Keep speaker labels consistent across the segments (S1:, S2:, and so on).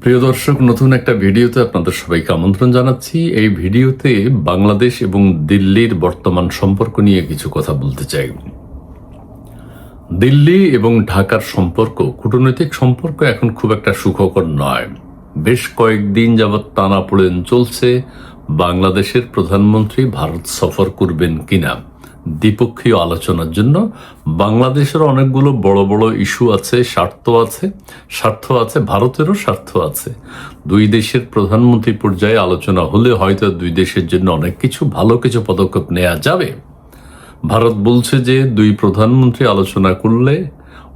S1: প্রিয় দর্শক, নতুন একটা ভিডিওতে আপনাদের সবাইকে আমন্ত্রণ জানাচ্ছি। এই ভিডিওতে বাংলাদেশ এবং দিল্লির বর্তমান সম্পর্ক নিয়ে কিছু কথা বলতে চাই। দিল্লি এবং ঢাকার সম্পর্ক, কূটনৈতিক সম্পর্ক এখন খুব একটা সুখকর নয়। বেশ কয়েকদিন যাবৎ টানাপোড়েন চলছে বাংলাদেশের প্রধানমন্ত্রী ভারত সফর করবেন কিনা দ্বিপক্ষীয় আলোচনার জন্য। বাংলাদেশের অনেকগুলো বড় বড় ইস্যু আছে, স্বার্থ আছে, ভারতেরও স্বার্থ আছে। দুই দেশের প্রধানমন্ত্রী পর্যায়ে আলোচনা হলে হয়তো দুই দেশের জন্য অনেক কিছু ভালো কিছু পদক্ষেপ নেওয়া যাবে। ভারত বলছে যে দুই প্রধানমন্ত্রী আলোচনা করলে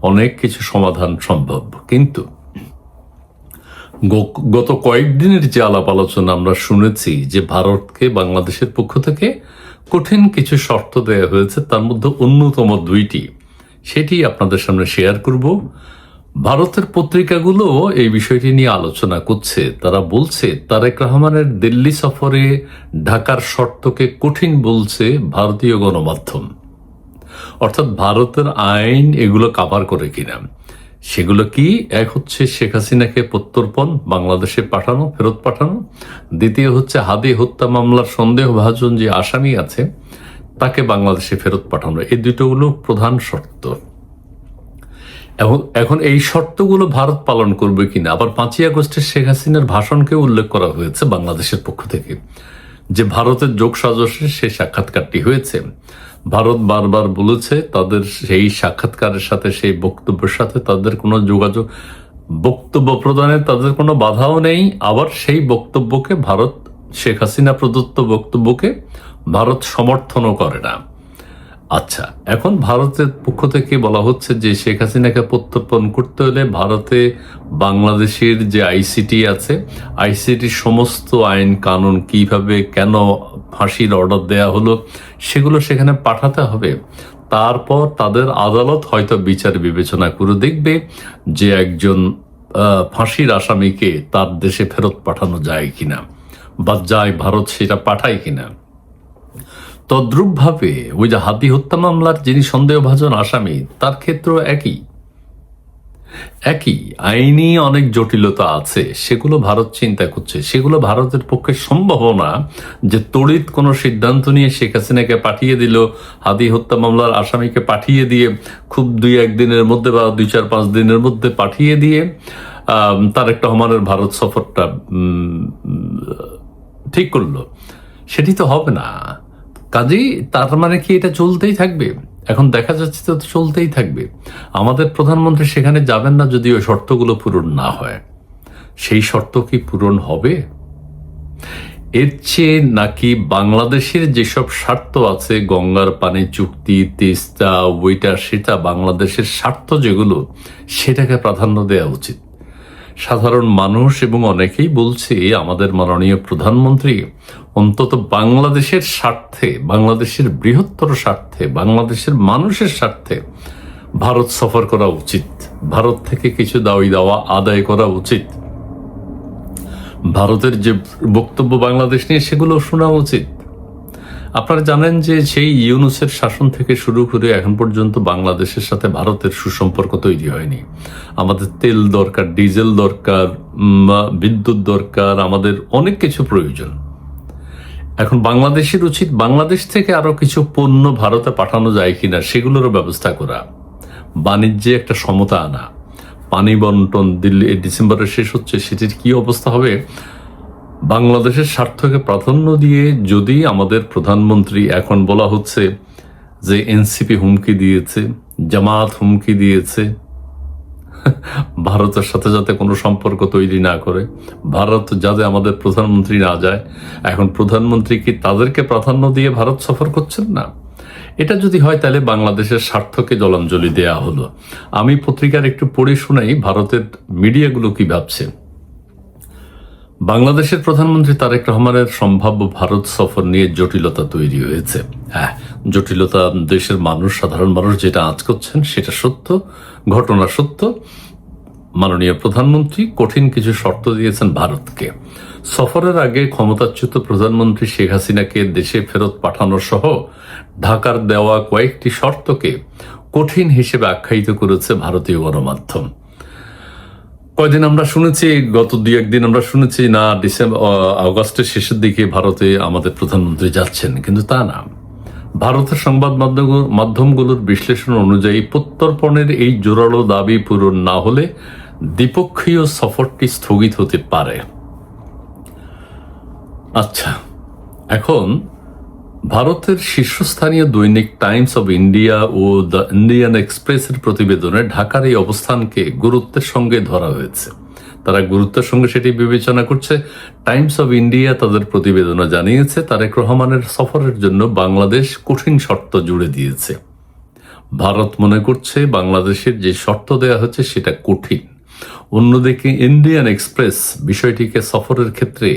S1: অনেক কিছু সমাধান সম্ভব, কিন্তু গত কয়েকদিনের যে আলাপ আলোচনা আমরা শুনেছি যে ভারতকে বাংলাদেশের পক্ষ থেকে কঠিন কিছু শর্ত দেওয়া হয়েছে, তার মধ্যে অন্যতম দুইটি, সেটি আপনাদের সামনে শেয়ার করব। ভারতের পত্রিকাগুলো এই বিষয়টি নিয়ে আলোচনা করছে। তারা বলছে তারেক রহমানের দিল্লি সফরে ঢাকার শর্তকে কঠিন বলছে ভারতীয় গণমাধ্যম, অর্থাৎ ভারতের আইন এগুলো কাভার করে কিনা। সেগুলো কি? এক হচ্ছে শেখ হাসিনাকে প্রত্যর্পণ, বাংলাদেশে ফেরত পাঠানো। দ্বিতীয় হচ্ছে হাদি হত্যা মামলার সন্দেহভাজন যে আসামি আছে তাকে বাংলাদেশে ফেরত পাঠানো। এই দুটো হলো প্রধান শর্ত। এখন এই শর্তগুলো ভারত পালন করবে কিনা। আবার 5ই আগস্টের শেখ হাসিনার ভাষণকে উল্লেখ করা হয়েছে বাংলাদেশের পক্ষ থেকে, যে ভারতের যোগ সাজসে সেই সাক্ষাৎকারটি হয়েছে। ভারত বারবার বলেছে তাদের সেই সাক্ষাৎকারের সাথে, সেই বক্তব্যের সাথে তাদের কোনো যোগাযোগ, বক্তব্য প্রদানে তাদের কোনো বাধাও নেই। আবার সেই বক্তব্যকে ভারত, শেখ হাসিনা প্রদত্ত বক্তব্যকে ভারত সমর্থনও করে না। আচ্ছা, এখন ভারতের পক্ষ থেকে বলা হচ্ছে যে শেখ হাসিনাকে প্রত্যর্পণ করতে হলে ভারতে বাংলাদেশের যে আইসিটি আছে, আইসিটির সমস্ত আইন কানুন, কিভাবে কেন ফাঁসির অর্ডার দেয়া হলো, সেগুলো সেখানে পাঠাতে হবে। তারপর তাদের আদালত হয়তো বিচার বিবেচনা করে দেখবে যে একজন ফাঁসির আসামিকে তার দেশে ফেরত পাঠানো যায় কিনা, বা যায় ভারত সেটা পাঠায় কিনা। তদ্রূপভাবে ওই যে হাদি হত্যা মামলার যিনি সন্দেহভাজন আসামি, তার ক্ষেত্রেও একই আইনি অনেক জটিলতা আছে। সেগুলো ভারত চিন্তা করছে। সেগুলো ভারতের পক্ষে সম্ভব না যে তড়িৎ কোনো সিদ্ধান্ত নিয়ে শেখ হাসিনাকে পাঠিয়ে দিল, হাদি হত্যা মামলার আসামিকে পাঠিয়ে দিয়ে খুব 2-1 দিনের মধ্যে বা 2-4-5 দিনের মধ্যে পাঠিয়ে দিয়ে তারেক রহমানের ভারত সফরটা ঠিক করলো। সেটি তো হবে না। কাজেই তার মানে কি এটা চলতেই থাকবে? এখন দেখা যাচ্ছে তো চলতেই থাকবে। আমাদের প্রধানমন্ত্রী সেখানে যাবেন না যদি ওই শর্তগুলো পূরণ না হয়। সেই শর্ত কি পূরণ হবে? এর চেয়ে নাকি বাংলাদেশের যেসব স্বার্থ আছে, গঙ্গার পানি চুক্তি, তিস্তা, ওইটা সেটা, বাংলাদেশের স্বার্থ যেগুলো, সেটাকে প্রাধান্য দেওয়া উচিত। সাধারণ মানুষ এবং অনেকেই বলছে আমাদের মাননীয় প্রধানমন্ত্রী অন্তত বাংলাদেশের স্বার্থে, বাংলাদেশের বৃহত্তর স্বার্থে, বাংলাদেশের মানুষের স্বার্থে ভারত সফর করা উচিত। ভারত থেকে কিছু দাবি দাওয়া আদায় করা উচিত। ভারতের যে বক্তব্য বাংলাদেশ নিয়ে, সেগুলো শোনা উচিত। আপনারা জানেন যে সেই ইউনূসের শাসন থেকে শুরু করে এখন পর্যন্ত বাংলাদেশের সাথে ভারতের সুসম্পর্ক তৈরি হয়নি। আমাদের তেল দরকার, ডিজেল দরকার, বিদ্যুৎ দরকার, আমাদের অনেক কিছু প্রয়োজন। এখন বাংলাদেশের উচিত বাংলাদেশ থেকে আরো কিছু পণ্য ভারতে পাঠানো যায় কিনা সেগুলোরও ব্যবস্থা করা, বাণিজ্যে একটা সমতা আনা। পানি বন্টন দিল্লি ডিসেম্বরের শেষ হচ্ছে, সেটির কি অবস্থা হবে? বাংলাদেশের স্বার্থকে প্রাধান্য দিয়ে যদি আমাদের প্রধানমন্ত্রী, এখন বলা হচ্ছে যে এনসিপি হুমকি দিয়েছে, জামাত হুমকি দিয়েছে ভারতের সাথে যাতে কোনো সম্পর্ক তৈরি না করে, ভারত যাতে আমাদের প্রধানমন্ত্রী না যায়। এখন প্রধানমন্ত্রী কি তাদেরকে প্রাধান্য দিয়ে ভারত সফর করছেন না? এটা যদি হয় তাহলে বাংলাদেশের স্বার্থকে জলাঞ্জলি দেয়া হলো। আমি পত্রিকার একটু পড়ে শোনাই ভারতের মিডিয়াগুলো কি ভাবছে। বাংলাদেশের প্রধানমন্ত্রী তারেক রহমানের সম্ভাব্য ভারত সফর নিয়ে জটিলতা তৈরি হয়েছে। জটিলতা দেশের মানুষ, সাধারণ মানুষ যেটা আঁচ করছেন সেটা সত্য, ঘটনা সত্য। মাননীয় প্রধানমন্ত্রী কঠিন কিছু শর্ত দিয়েছেন ভারতকে। সফরের আগে ক্ষমতাচ্যুত প্রধানমন্ত্রী শেখ হাসিনাকে দেশে ফেরত পাঠানো সহ ঢাকার দেওয়া কয়েকটি শর্তকে কঠিন হিসেবে আখ্যায়িত করেছে ভারতীয় গণমাধ্যম। কয়দিন আমরা শুনেছি, গত দুই একদিন আমরা শুনেছি না আগস্টের শেষের দিকে ভারতে আমাদের প্রধানমন্ত্রী যাচ্ছেন, কিন্তু তা না। ভারতের সংবাদ মাধ্যমগুলোর বিশ্লেষণ অনুযায়ী প্রত্যর্পণের এই জোরালো দাবি পূরণ না হলে দ্বিপক্ষীয় সফরটি স্থগিত হতে পারে। আচ্ছা, এখন ভারতের শীর্ষস্থানীয় দৈনিক টাইমস অব ইন্ডিয়া ও দ্য ইন্ডিয়ান এক্সপ্রেসের প্রতিবেদনে ঢাকার এই অবস্থানকে গুরুত্বের সঙ্গে ধরা হয়েছে। তারা গুরুত্বের সঙ্গে সেটি বিবেচনা করছে। টাইমস অব ইন্ডিয়া তাদের প্রতিবেদনে জানিয়েছে, তারেক রহমানের সফরের জন্য বাংলাদেশ কঠিন শর্ত জুড়ে দিয়েছে। ভারত মনে করছে বাংলাদেশের যে শর্ত দেয়া হচ্ছে সেটা কঠিন। অন্যদিকে ইন্ডিয়ান এক্সপ্রেস বিষয়টিকে সফরের ক্ষেত্রে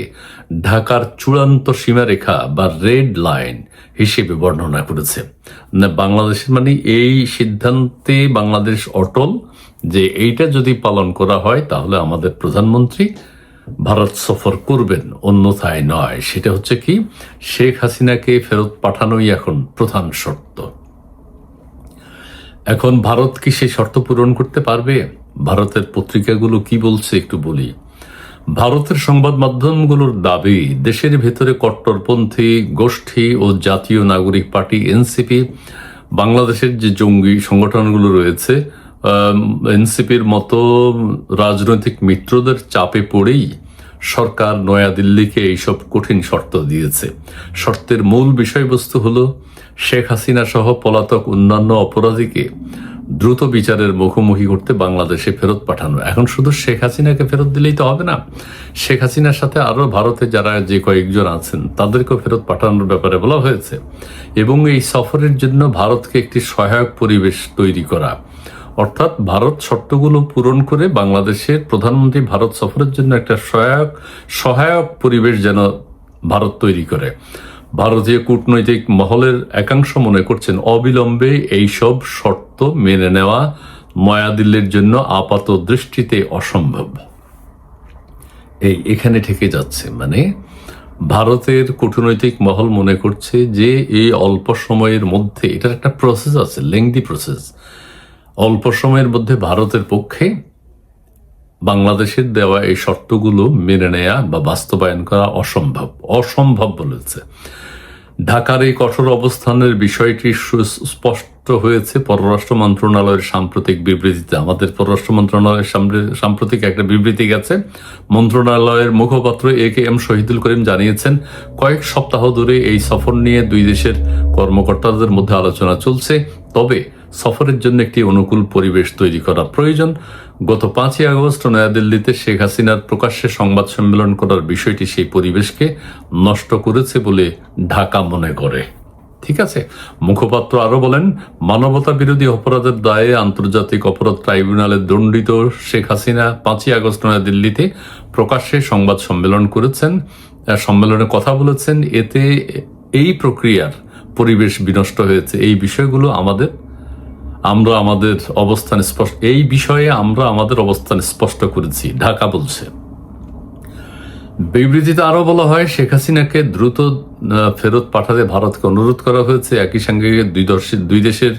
S1: ঢাকার চূড়ান্ত সীমারেখা বা রেড লাইন হিসেবে বর্ণনা করেছে। বাংলাদেশের মানে এই সিদ্ধান্তে বাংলাদেশ অটল যে এইটা যদি পালন করা হয় তাহলে আমাদের প্রধানমন্ত্রী ভারত সফর করবেন, অন্যথায় নয়। সেটা হচ্ছে কি, শেখ হাসিনাকে ফেরত পাঠানোই এখন প্রধান শর্ত। এখন ভারত কি সেই শর্ত পূরণ করতে পারবে? ভারতের পত্রিকাগুলো কি বলছে একটু বলি। ভারতের সংবাদ মাধ্যমগুলোর দাবি, দেশের ভেতরে কট্টরপন্থী গোষ্ঠী ও জাতীয় নাগরিক পার্টি এনসিপি, বাংলাদেশের যে জঙ্গি সংগঠনগুলো রয়েছে এনসিপির মতো রাজনৈতিক মিত্রদের চাপে পড়েই সরকার নয়াদিল্লিকে এইসব কঠিন শর্ত দিয়েছে। শর্তের মূল বিষয়বস্তু হলো শেখ হাসিনা সহ পলাতক অন্যান্য অপরাধীকে দ্রুত বিচারের মুখোমুখি করতে বাংলাদেশে ফেরত পাঠানো। এখন শুধু শেখ হাসিনাকে ফেরত দিলেই তো হবে না, শেখ হাসিনার সাথে আরো ভারতে যারা যে কয়েকজন আছেন তাদেরকেও ফেরত পাঠানোর ব্যাপারে বলা হয়েছে। এবং এই সফরের জন্য ভারতকে একটি সহায়ক পরিবেশ তৈরি করা, অর্থাৎ ভারত শর্তগুলো পূরণ করে বাংলাদেশের প্রধানমন্ত্রী ভারত সফরের জন্য একটা সহায়ক পরিবেশ যেন ভারত তৈরি করে। ভারতীয় কূটনৈতিক মহলের একাংশ মনে করছেন অবিলম্বে এইসব শর্ত মেনে নেওয়া নয়াদিল্লির জন্য আপাত দৃষ্টিতে অসম্ভব। এখানে থেকে যাচ্ছে, মানে ভারতের কূটনৈতিক মহল মনে করছে যে এই অল্প সময়ের মধ্যে, এটার একটা প্রসেস আছে, লেংদি প্রসেস, অল্প সময়ের মধ্যে ভারতের পক্ষে বাংলাদেশের দেওয়া এই শর্তগুলো মেনে নেয়া বা বাস্তবায়ন করা অসম্ভব বলেছে। ঢাকার এই কঠোর অবস্থানের বিষয়টি সুস্পষ্ট হয়েছে পররাষ্ট্র মন্ত্রণালয়ের সাম্প্রতিক বিবৃতিতে। আমাদের পররাষ্ট্র মন্ত্রণালয়ের সাম্প্রতিক একটা বিবৃতি গেছে। মন্ত্রণালয়ের মুখপাত্র AKM শহীদুল করিম জানিয়েছেন, কয়েক সপ্তাহ ধরে এই সফর নিয়ে দুই দেশের কর্মকর্তাদের মধ্যে আলোচনা চলছে, তবে সফরের জন্য একটি অনুকূল পরিবেশ তৈরি করা প্রয়োজন। গত 5ই আগস্ট নয়াদিল্লিতে শেখ হাসিনার প্রকাশ্যে সংবাদ সম্মেলন করার বিষয়টি সেই পরিবেশকে নষ্ট করেছে বলে ঢাকা মনে করে। ঠিক আছে, মুখপাত্র আরো বলেন, মানবতা বিরোধী অপরাধের দায়ে আন্তর্জাতিক অপরাধ ট্রাইব্যুনালে দণ্ডিত শেখ হাসিনা 5ই আগস্ট নয়াদিল্লিতে প্রকাশ্যে সংবাদ সম্মেলন করেছেন, সম্মেলনে কথা বলেছেন। এতে এই প্রক্রিয়ার পরিবেশ বিনষ্ট হয়েছে। এই বিষয়গুলো আমরা আমাদের অবস্থান স্পষ্ট করেছি, ঢাকা বলছে। বিবৃতিতে আরো বলা হয়, শেখ হাসিনাকে দ্রুত ফেরত পাঠাতে ভারতকে অনুরোধ করা হয়েছে। একই সঙ্গে দুই দেশের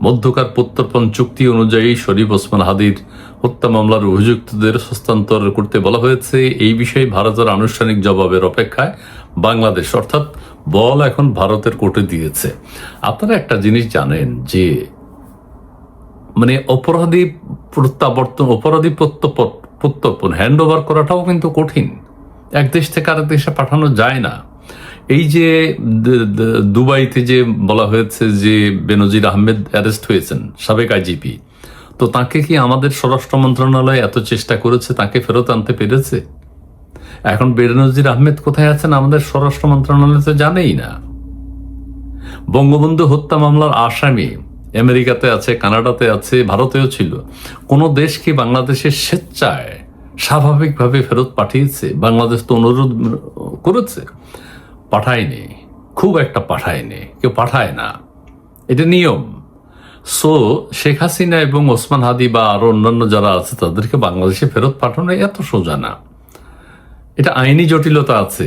S1: মধ্যকার প্রত্যর্পণ চুক্তি অনুযায়ী শরীফ ওসমান হাদির হত্যা মামলার অভিযুক্তদের হস্তান্তর করতে বলা হয়েছে। এই বিষয়ে ভারতের আনুষ্ঠানিক জবাবের অপেক্ষায় বাংলাদেশ, অর্থাৎ বল এখন ভারতের কোর্টে দিয়েছে। আপনারা একটা জিনিস জানেন যে মানে অপরাধী প্রত্যর্পণ হ্যান্ড ওভার করাটাও কিন্তু কঠিন। এক দেশ থেকে আরেক দেশে পাঠানো যায় না। এই যে দুবাইতে যে বলা হয়েছে যে বেনজির আহমেদ অ্যারেস্ট হয়েছেন, সাবেক IGP, তো তাকে কি আমাদের স্বরাষ্ট্র মন্ত্রণালয় এত চেষ্টা করেছে, তাকে ফেরত আনতে পেরেছে? এখন বেনজির আহমেদ কোথায় আছেন আমাদের স্বরাষ্ট্র মন্ত্রণালয় তো জানেই না। বঙ্গবন্ধু হত্যা মামলার আসামি আমেরিকাতে আছে, কানাডাতে আছে, ভারতেও ছিল। কোন দেশ কি বাংলাদেশের স্বেচ্ছায় স্বাভাবিকভাবে ফেরত পাঠিয়েছে? বাংলাদেশ তো অনুরোধ করেছে, পাঠায়নি, খুব একটা পাঠায়নি, কেউ পাঠায় না, এটা নিয়ম। সো শেখ হাসিনা এবং ওসমান হাদি বা আরো অন্যান্য যারা আছে তাদেরকে বাংলাদেশে ফেরত পাঠানো এত সোজা না। এটা আইনি জটিলতা আছে,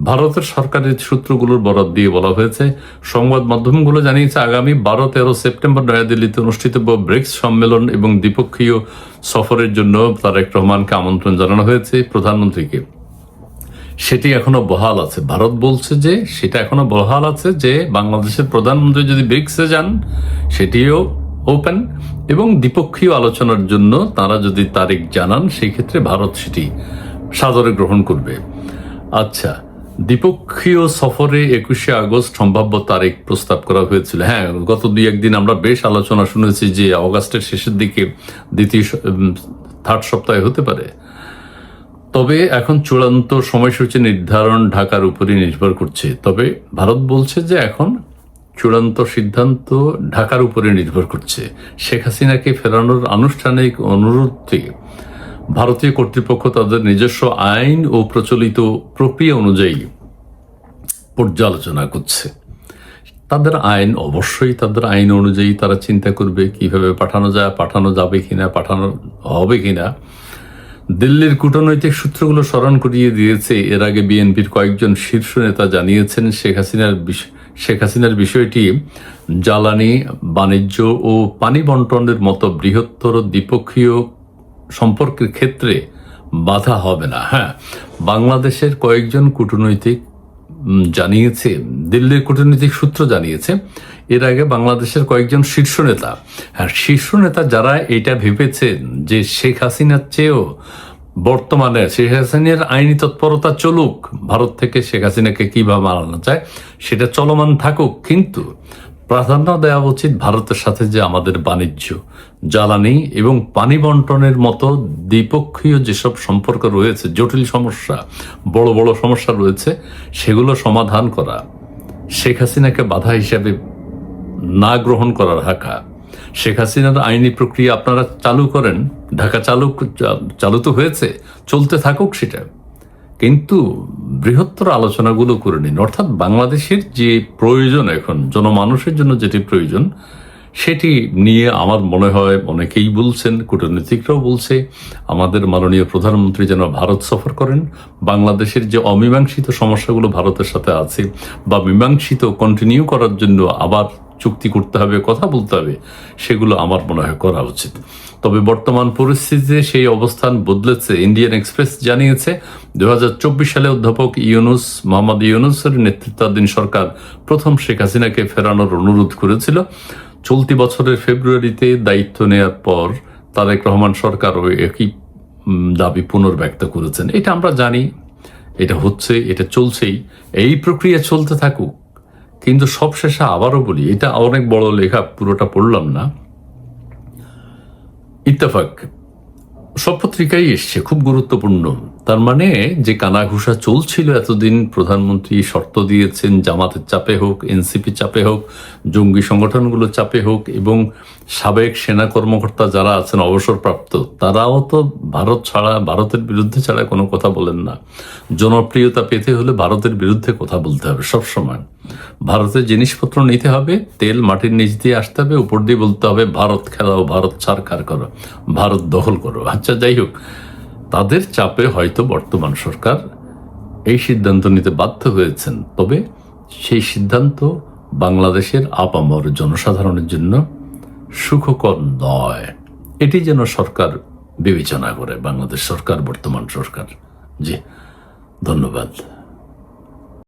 S1: ভারতের সরকারের সূত্রগুলোর বরাত দিয়ে বলা হয়েছে, সংবাদ মাধ্যমগুলো জানিয়েছে আগামী 12-13 সেপ্টেম্বর নয়াদিল্লিতে অনুষ্ঠিতব্য ব্রিক্স সম্মেলন এবং দ্বিপক্ষীয় সফরের জন্য তারেক রহমানকে আমন্ত্রণ জানানো হয়েছে প্রধানমন্ত্রীকে। সেটি এখনো বহাল আছে। ভারত বলছে যে সেটা এখনো বহাল আছে, যে বাংলাদেশের প্রধানমন্ত্রী যদি ব্রিক্সে যান সেটিও ওপেন, এবং দ্বিপক্ষীয় আলোচনার জন্য তারা যদি তারিখ জানান সেই ক্ষেত্রে ভারত সেটি সাদরে গ্রহণ করবে। আচ্ছা, দ্বিপক্ষীয় সফরে 21শে আগস্ট সম্ভাব্য তারিখ প্রস্তাব করা হয়েছিল। হ্যাঁ, গত 2-1 দিন আমরা বেশ আলোচনা শুনেছি যে অগাস্টের শেষের দিকে থার্ড সপ্তাহে হতে পারে। তবে এখন চূড়ান্ত সময়সূচি নির্ধারণ ঢাকার উপরই নির্ভর করছে। তবে ভারত বলছে যে এখন চূড়ান্ত সিদ্ধান্ত ঢাকার উপরে নির্ভর করছে। শেখ হাসিনাকে ফেরানোর আনুষ্ঠানিক অনুরোধটি ভারতীয় কর্তৃপক্ষ তাদের নিজস্ব আইন ও প্রচলিত প্রক্রিয়া অনুযায়ী পর্যালোচনা করছে। তাদের আইন, অবশ্যই তাদের আইন অনুযায়ী তারা চিন্তা করবে কিভাবে পাঠানো যায়, পাঠানো যাবে কিনা, পাঠানো হবে কিনা। দিল্লির কূটনৈতিক সূত্রগুলো স্মরণ করিয়ে দিয়েছে, এর আগে বিএনপির কয়েকজন শীর্ষ নেতা জানিয়েছেন শেখ হাসিনার বিষয়টি জ্বালানি, বাণিজ্য ও পানি বন্টনের মতো বৃহত্তর দ্বিপক্ষীয় সম্পর্কের ক্ষেত্রে বাধা হবে না। হ্যাঁ, বাংলাদেশের কয়েকজন কূটনৈতিক জানিয়েছে, দিল্লির কূটনৈতিক সূত্র জানিয়েছে, এর আগে বাংলাদেশের কয়েকজন শীর্ষ নেতা, হ্যাঁ শীর্ষ নেতা যারা এটা ভেবেছেন যে শেখ হাসিনার চেয়েও বর্তমানে শেখ হাসিনার আইনি তৎপরতা চলুক, ভারত থেকে শেখ হাসিনাকে কিভাবে মানানো যায় সেটা চলমান থাকুক, কিন্তু প্রাধান্য দেওয়া উচিত ভারতের সাথে যে আমাদের বাণিজ্য, জ্বালানি এবং পানি বন্টনের মতো দ্বিপক্ষীয় যেসব সম্পর্ক রয়েছে, জটিল সমস্যা, বড় বড় সমস্যা রয়েছে, সেগুলো সমাধান করা, শেখ হাসিনাকে বাধা হিসাবে না গ্রহণ করা। ঢাকা, শেখ হাসিনার আইনি প্রক্রিয়া আপনারা চালু করেন, ঢাকা চালু তো হয়েছে, চলতে থাকুক সেটা, কিন্তু বৃহত্তর আলোচনাগুলো করে নিন। অর্থাৎ বাংলাদেশের যে প্রয়োজন, এখন জনমানুষের জন্য যেটি প্রয়োজন সেটি নিয়ে আমার মনে হয় অনেকেই বলছেন, কূটনীতিকরাও বলছে, আমাদের মাননীয় প্রধানমন্ত্রী যেন ভারত সফর করেন। বাংলাদেশের যে অমীমাংসিত সমস্যাগুলো ভারতের সাথে আছে বা মীমাংসিত কন্টিনিউ করার জন্য আবার চুক্তি করতে হবে, কথা বলতে হবে, সেগুলো আমার মনে হয় করা উচিত। তবে বর্তমান পরিস্থিতিতে সেই অবস্থান বদলেছে। ইন্ডিয়ান এক্সপ্রেস জানিয়েছে 2024 সালে অধ্যাপক মোহাম্মদ ইউনূসের নেতৃত্বাধীন সরকার প্রথম শেখ হাসিনাকে ফেরানোর অনুরোধ করেছিল। চলতি বছরের ফেব্রুয়ারিতে দায়িত্ব নেওয়ার পর তারেক রহমান সরকার ওই একই দাবি পুনর্ব্যক্ত করেছেন। এটা আমরা জানি, এটা হচ্ছে, এটা চলছেই, এই প্রক্রিয়া চলতে থাকুক। কিন্তু সবশেষে আবারও বলি, এটা অনেক বড় লেখা, পুরোটা পড়লাম না। ইত্তেফাক সব পত্রিকায় এসছে, খুব গুরুত্বপূর্ণ। তার মানে যে কানাঘুষা চলছিল এতদিন, প্রধানমন্ত্রী শর্ত দিয়েছেন, জামাতের চাপে হোক, এনসিপি চাপে হোক, জঙ্গি সংগঠনগুলো চাপে হোক, এবং সাবেক সেনা কর্মকর্তা যারা আছেন অবসরপ্রাপ্ত, তারাও তো ভারতের বিরুদ্ধে ছাড়া কোনো কথা বলেন না। জনপ্রিয়তা পেতে হলে ভারতের বিরুদ্ধে কথা বলতে হবে সবসময়। ভারতের জিনিসপত্র নিতে হবে, তেল মাটির নিচ দিয়ে আসতে হবে, উপর দিয়ে বলতে হবে ভারত খেলাও, ভারত ছাড়খার করো, ভারত দখল করো। আচ্ছা, যাই হোক, তাদের চাপে হয়তো বর্তমান সরকার এই সিদ্ধান্ত নিতে বাধ্য হয়েছেন। তবে সেই সিদ্ধান্ত বাংলাদেশের আপামর জনসাধারণের জন্য সুখকর নয়। এটি যেন সরকার বিবেচনা করে, বাংলাদেশ সরকার, বর্তমান সরকার। জি, ধন্যবাদ।